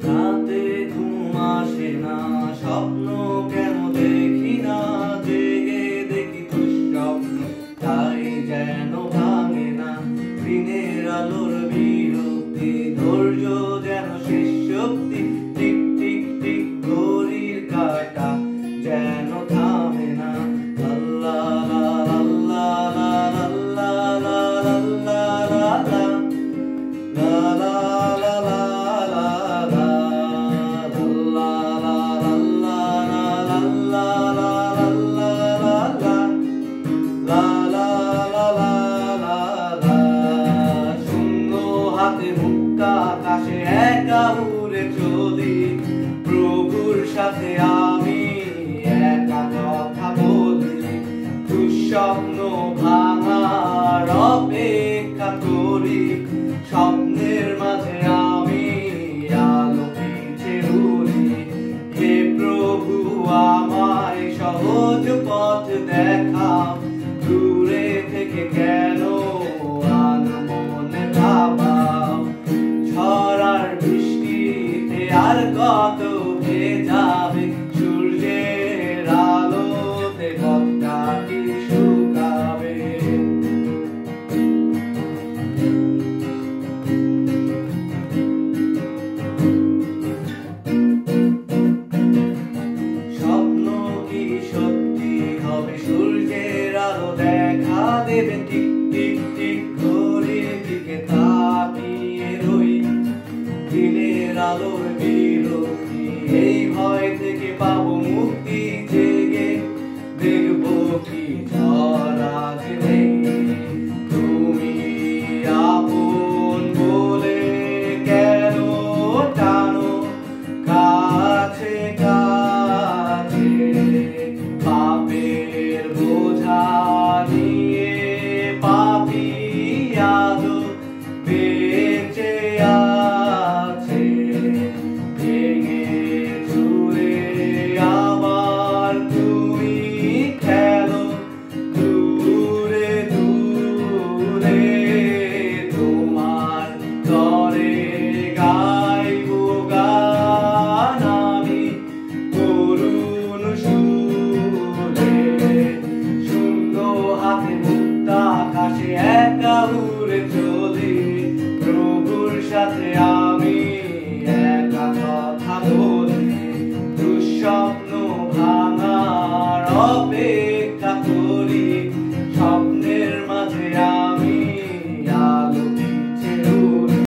রাতে ঘুম আসে না, স্বপ্ন কেন দেখি না, জেগে দেখি দুঃস্বপ্ন তাই যেন ভাঙে না। দিনের আলোর বিরক্তি, ধৈর্য যেন শেষ শক্তি, টিক টিক টিক ঘড়ির কাঁটা যেন থামে না। আল্লাহ আল্লাহ আল্লাহ শূন্য হাতে মুক্তা আকাশে একা উড়ে চলি, প্রভুর সাথে আমি একা কথা বলি। দুঃস্বপ্ন ভাঙার অপেক্ষা করি, স্বপ্নের মাঝে আমি আলো পিছে উড়ি। হে প্রভু আমায় সহজ পথ দেখাও, দূরে থেকে কেন আনমনে ভাবাও। ঝড়ার বৃষ্টিতে আর কত ভেজাবে, সূর্যের আলোতে পথটাটি শুকাবে। স্বপ্ন কি সত্যি হবে, সূর্যের আলো দেখা দেবে, টিক টিক টিক ঘড়ির দিকে তাকিয়ে রই। দিনের আলোর বিরক্তি, এই ভয় থেকে পাবো মুক্তি, জেগে দেখবো কি ঝড় আজ নেই। তুমি আপন বলে কেন টানো কাছে কাছে, পাপের বোঝা নিয়ে পাপী আজও বেঁচে আছে। ভেঙে চুরে আবার তুমি খেলো দূরে দূরে, তোমার তরে গাইবো গান আমি করুণ সুরে। শূন্য হাতে মুক্তা আকাশে একা উড়ে চলি, প্রভুর সাথে আমি একা কথা বলি। দুঃস্বপ্ন ভাঙার অপেক্ষা